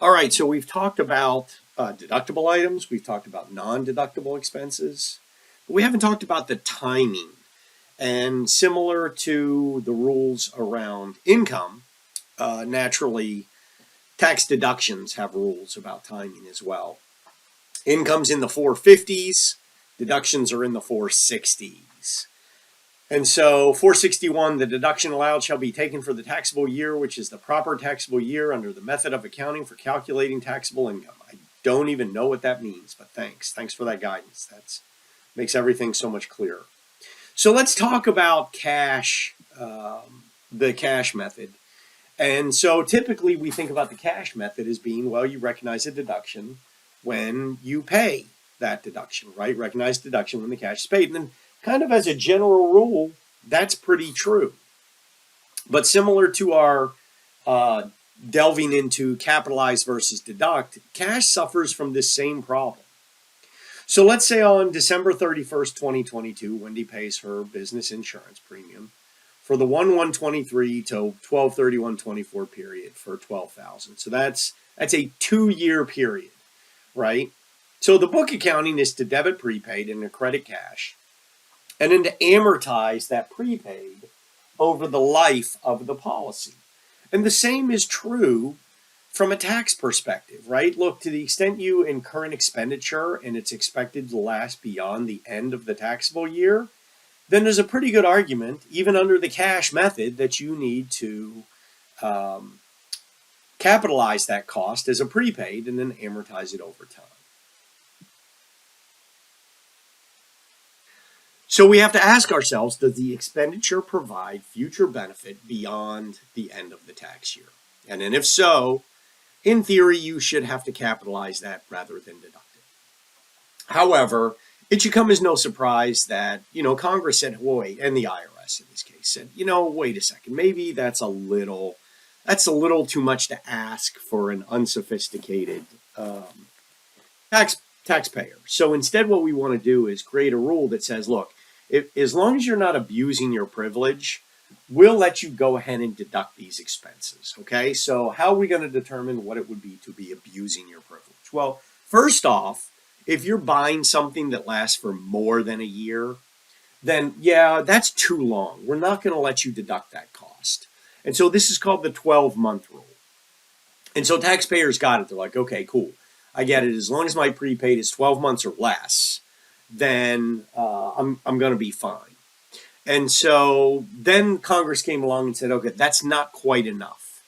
All right, so we've talked about deductible items, we've talked about non-deductible expenses, but we haven't talked about the timing. And similar to the rules around income, naturally, tax deductions have rules about timing as well. Income's in the 450s, deductions are in the 460s. And so 461, the deduction allowed shall be taken for the taxable year, which is the proper taxable year under the method of accounting for calculating taxable income. I don't even know what that means, but thanks. Thanks for that guidance. That makes everything so much clearer. So let's talk about cash, the cash method. And so typically we think about the cash method as being, well, you recognize a deduction when you pay that deduction, right? Recognize deduction when the cash is paid. And then kind of as a general rule, that's pretty true. But similar to our delving into capitalize versus deduct, cash suffers from this same problem. So let's say on December 31st, 2022, Wendy pays her business insurance premium for the 1/1/23 to 12/31/24 period for $12,000. So that's a 2-year period, right? So the book accounting is to debit prepaid and to credit cash, and then to amortize that prepaid over the life of the policy. And the same is true from a tax perspective, right? Look, to the extent you incur an expenditure and it's expected to last beyond the end of the taxable year, then there's a pretty good argument, even under the cash method, that you need to capitalize that cost as a prepaid and then amortize it over time. So we have to ask ourselves, does the expenditure provide future benefit beyond the end of the tax year? And then if so, in theory, you should have to capitalize that rather than deduct it. However, it should come as no surprise that, Congress said, wait, and the IRS in this case said, wait a second, maybe that's a little too much to ask for an unsophisticated taxpayer. So instead, what we want to do is create a rule that says, look, as long as you're not abusing your privilege, we'll let you go ahead and deduct these expenses, okay? So how are we going to determine what it would be to be abusing your privilege? Well, first off, if you're buying something that lasts for more than a year, then yeah, that's too long. We're not going to let you deduct that cost. And so this is called the 12-month rule. And so taxpayers got it. They're like, okay, cool. I get it. As long as my prepaid is 12 months or less, then I'm going to be fine. And so then Congress came along and said, okay, that's not quite enough.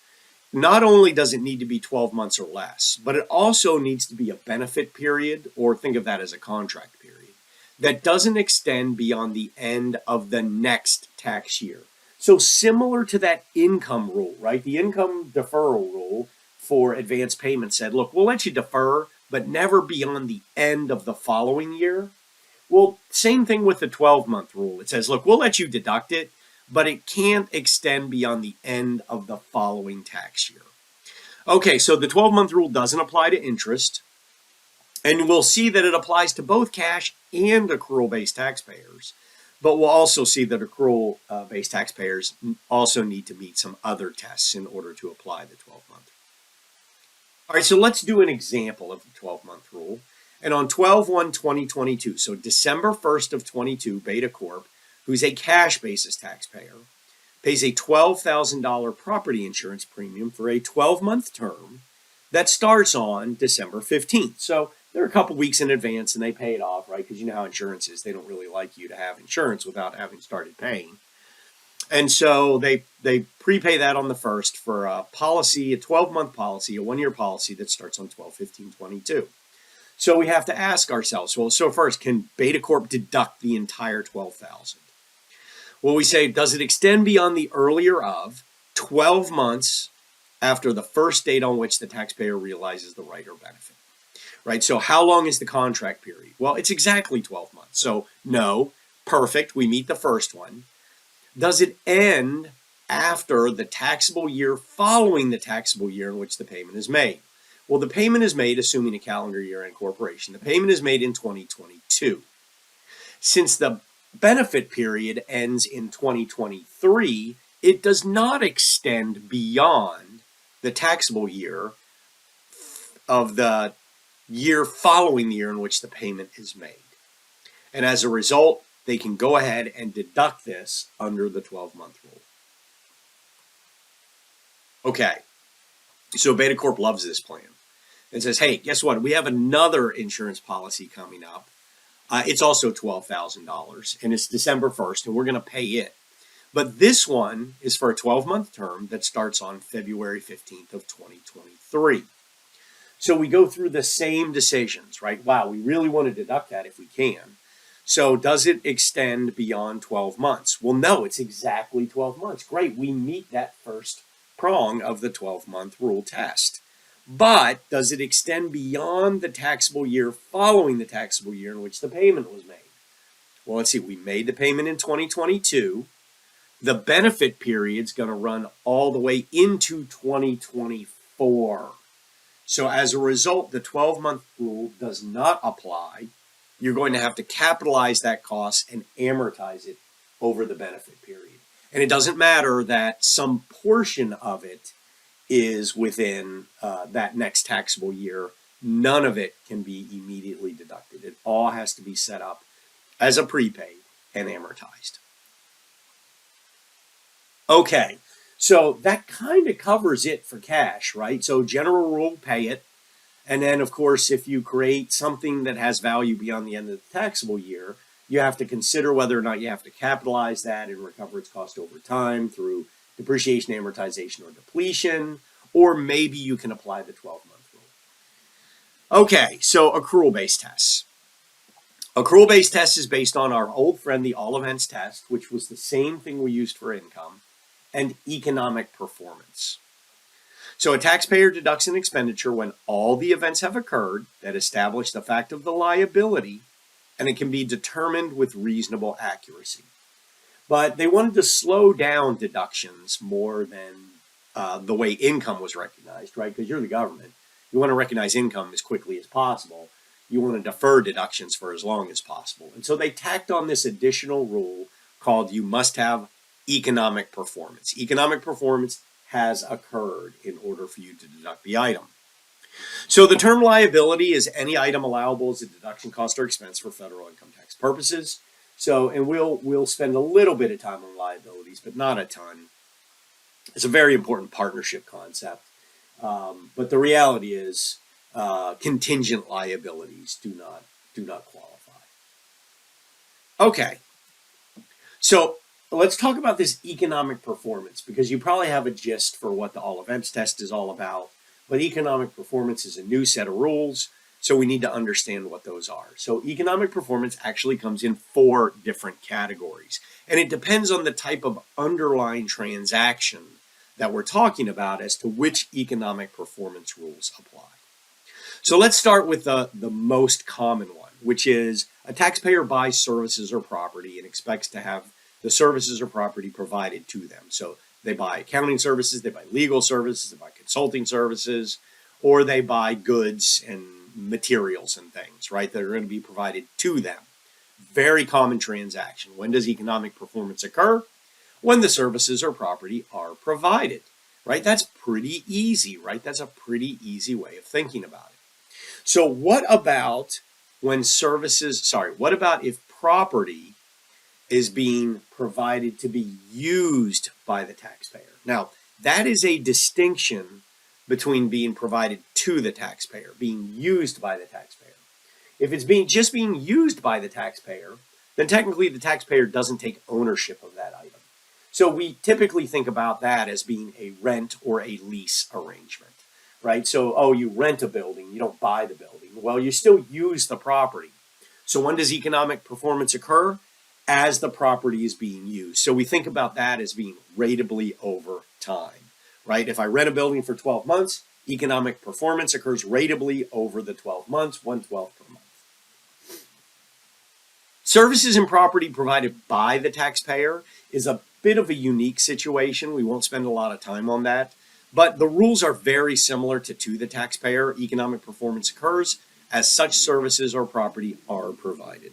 Not only does it need to be 12 months or less, but it also needs to be a benefit period, or think of that as a contract period, that doesn't extend beyond the end of the next tax year. So similar to that income rule, right? The income deferral rule for advance payment said, look, we'll let you defer, but never beyond the end of the following year. Well, same thing with the 12-month rule. It says, look, we'll let you deduct it, but it can't extend beyond the end of the following tax year. Okay, so the 12-month rule doesn't apply to interest, and we'll see that it applies to both cash and accrual-based taxpayers, but we'll also see that accrual-based taxpayers also need to meet some other tests in order to apply the 12-month. All right, so let's do an example of the 12-month rule. And on 12/1/2022, so December 1st of 22, Beta Corp, who's a cash basis taxpayer, pays a $12,000 property insurance premium for a 12-month term that starts on December 15th. So they're a couple weeks in advance and they pay it off, right? Because you know how insurance is. They don't really like you to have insurance without having started paying. And so they prepay that on the 1st for a policy, a 12-month policy, a 1-year policy that starts on 12/15/22. So we have to ask ourselves, well, so first, can Beta Corp deduct the entire $12,000? Well, we say, does it extend beyond the earlier of 12 months after the first date on which the taxpayer realizes the right or benefit? Right, so how long is the contract period? Well, it's exactly 12 months. So no, perfect, we meet the first one. Does it end after the taxable year following the taxable year in which the payment is made? Well, the payment is made, assuming a calendar year incorporation. The payment is made in 2022. Since the benefit period ends in 2023, it does not extend beyond the taxable year of the year following the year in which the payment is made. And as a result, they can go ahead and deduct this under the 12-month rule. Okay, so Beta Corp loves this plan and says, hey, guess what? We have another insurance policy coming up. It's also $12,000, and it's December 1st, and we're going to pay it. But this one is for a 12-month term that starts on February 15th of 2023. So we go through the same decisions, right? Wow, we really want to deduct that if we can. So does it extend beyond 12 months? Well, no, it's exactly 12 months. Great, we meet that first prong of the 12-month rule test. But does it extend beyond the taxable year following the taxable year in which the payment was made? Well, let's see, we made the payment in 2022. The benefit period's going to run all the way into 2024. So as a result, the 12-month rule does not apply. You're going to have to capitalize that cost and amortize it over the benefit period. And it doesn't matter that some portion of it is within that next taxable year. None of it can be immediately deducted. It all has to be set up as a prepaid and amortized. Okay, so that kind of covers it for cash, right? So general rule, pay it. And then, of course, if you create something that has value beyond the end of the taxable year, you have to consider whether or not you have to capitalize that and recover its cost over time through depreciation, amortization, or depletion, or maybe you can apply the 12-month rule. Okay, so accrual-based tests. Accrual-based test is based on our old friend, the all events test, which was the same thing we used for income, and economic performance. So a taxpayer deducts an expenditure when all the events have occurred that establish the fact of the liability, and it can be determined with reasonable accuracy. But they wanted to slow down deductions more than the way income was recognized, right? Because you're the government. You want to recognize income as quickly as possible. You want to defer deductions for as long as possible. And so they tacked on this additional rule called you must have economic performance. Economic performance has occurred in order for you to deduct the item. So the term liability is any item allowable as a deduction, cost, or expense for federal income tax purposes. So, and we'll spend a little bit of time on liabilities, but not a ton. It's a very important partnership concept. But the reality is contingent liabilities do not qualify. Okay. So let's talk about this economic performance, because you probably have a gist for what the all events test is all about. But economic performance is a new set of rules, so we need to understand what those are. So economic performance actually comes in 4 different categories, and it depends on the type of underlying transaction that we're talking about as to which economic performance rules apply. So let's start with the most common one, which is a taxpayer buys services or property and expects to have the services or property provided to them. So they buy accounting services, they buy legal services, they buy consulting services, or they buy goods and materials and things, right, that are going to be provided to them. Very common transaction. When does economic performance occur? When the services or property are provided, right? That's pretty easy, right? That's a pretty easy way of thinking about it. So what about what about if property is being provided to be used by the taxpayer? Now, that is a distinction between being provided to the taxpayer, being used by the taxpayer. If it's just being used by the taxpayer, then technically the taxpayer doesn't take ownership of that item. So we typically think about that as being a rent or a lease arrangement, right? So, you rent a building, you don't buy the building. Well, you still use the property. So when does economic performance occur? As the property is being used. So we think about that as being ratably over time, right? If I rent a building for 12 months, economic performance occurs ratably over the 12 months, 1/12 per month. Services and property provided by the taxpayer is a bit of a unique situation. We won't spend a lot of time on that, but the rules are very similar to the taxpayer. Economic performance occurs as such services or property are provided.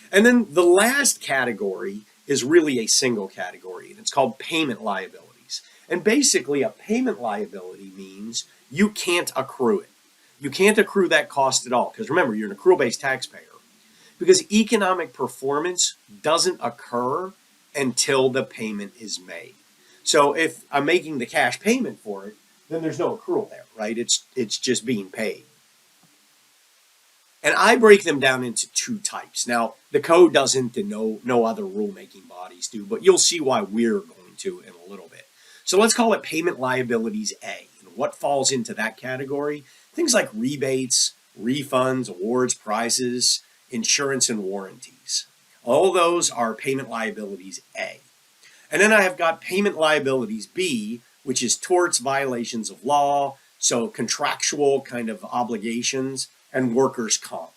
And then the last category is really a single category, and it's called payment liabilities. And basically, a payment liability means you can't accrue it. You can't accrue that cost at all because remember, you're an accrual-based taxpayer because economic performance doesn't occur until the payment is made. So if I'm making the cash payment for it, then there's no accrual there, right? It's just being paid. And I break them down into two types. Now, the code doesn't, and no other rulemaking bodies do, but you'll see why we're going to in a little bit. So let's call it payment liabilities A. And what falls into that category? Things like rebates, refunds, awards, prizes, insurance, and warranties. All those are payment liabilities A. And then I have got payment liabilities B, which is torts, violations of law, so contractual kind of obligations, and workers' comp.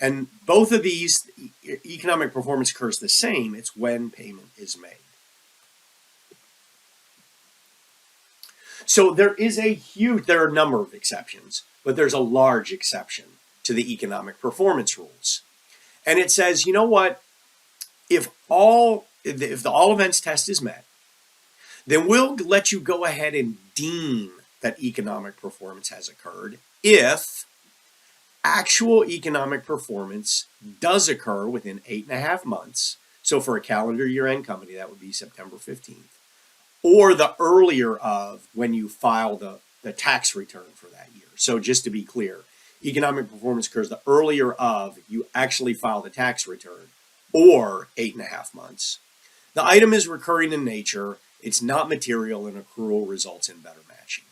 And both of these, economic performance occurs the same. It's when payment is made. So there are a number of exceptions, but there's a large exception to the economic performance rules. And it says, you know what? If the all events test is met, then we'll let you go ahead and deem that economic performance has occurred if actual economic performance does occur within 8.5 months. So for a calendar year-end company, that would be September 15th, or the earlier of when you file the tax return for that year. So just to be clear, economic performance occurs the earlier of you actually file the tax return, or 8.5 months. The item is recurring in nature. It's not material, and accrual results in better matching.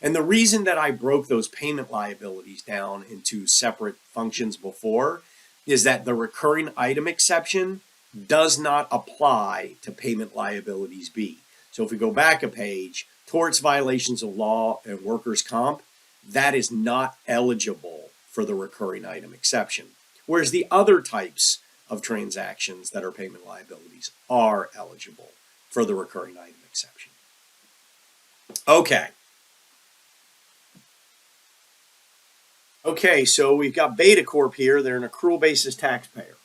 And the reason that I broke those payment liabilities down into separate functions before is that the recurring item exception does not apply to payment liabilities B. So if we go back a page, torts, violations of law, and workers' comp, that is not eligible for the recurring item exception. Whereas the other types of transactions that are payment liabilities are eligible for the recurring item exception. Okay, so we've got Beta Corp here. They're an accrual basis taxpayer.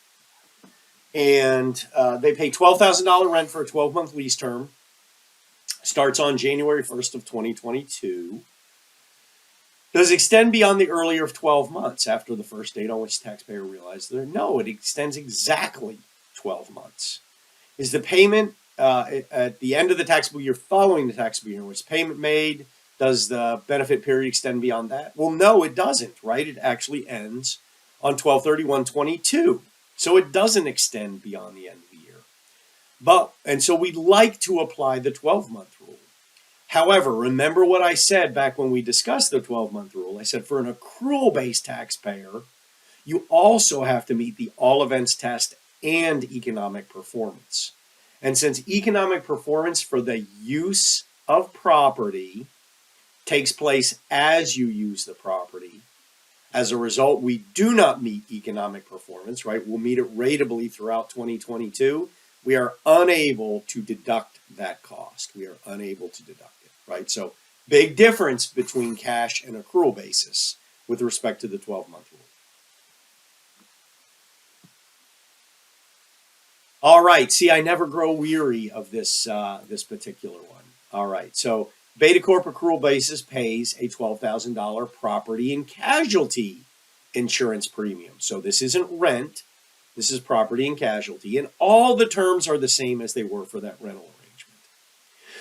And they pay $12,000 rent for a 12-month lease term. Starts on January 1st of 2022. Does it extend beyond the earlier of 12 months after the first date on which the taxpayer realized that? No, it extends exactly 12 months. Is the payment at the end of the taxable year following the taxable year, was payment made? Does the benefit period extend beyond that? Well, no, it doesn't, right? It actually ends on 12/31/22. So it doesn't extend beyond the end of the year. And so we'd like to apply the 12-month rule. However, remember what I said back when we discussed the 12-month rule. I said for an accrual-based taxpayer, you also have to meet the all events test and economic performance. And since economic performance for the use of property takes place as you use the property, as a result, we do not meet economic performance, right? We'll meet it ratably throughout 2022. We are unable to deduct that cost. We are unable to deduct it, right? So big difference between cash and accrual basis with respect to the 12-month rule. All right, see, I never grow weary of this particular one. All right, so Beta Corp accrual basis pays a $12,000 property and casualty insurance premium. So this isn't rent, this is property and casualty, and all the terms are the same as they were for that rental arrangement.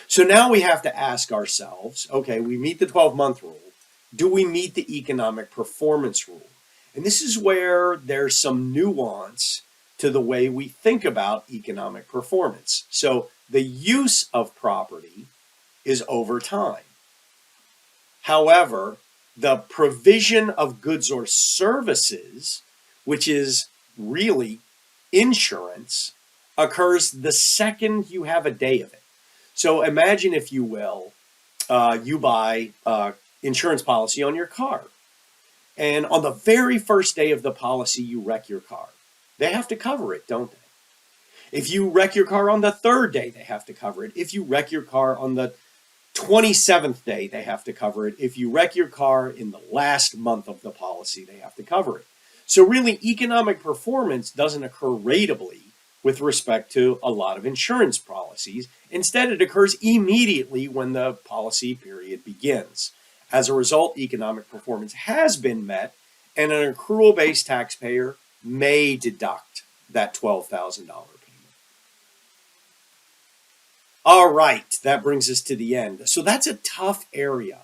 So now we have to ask ourselves, okay, we meet the 12-month rule. Do we meet the economic performance rule? And this is where there's some nuance to the way we think about economic performance. So the use of property is over time. However, the provision of goods or services, which is really insurance, occurs the second you have a day of it. So imagine, if you will, you buy insurance policy on your car. And on the very first day of the policy, you wreck your car. They have to cover it, don't they? If you wreck your car on the third day, they have to cover it. If you wreck your car on the 27th day, they have to cover it. If you wreck your car in the last month of the policy, they have to cover it. So really, economic performance doesn't occur ratably with respect to a lot of insurance policies. Instead, it occurs immediately when the policy period begins. As a result, economic performance has been met, and an accrual-based taxpayer may deduct that $12,000 payment. All right, that brings us to the end. So that's a tough area.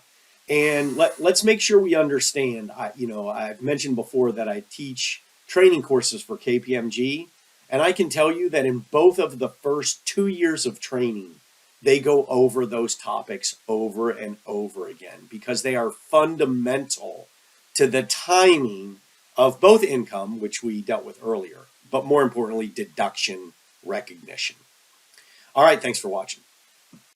And let's make sure we understand. I've mentioned before that I teach training courses for KPMG, and I can tell you that in both of the first 2 years of training, they go over those topics over and over again because they are fundamental to the timing of both income, which we dealt with earlier, but more importantly, deduction recognition. All right, thanks for watching.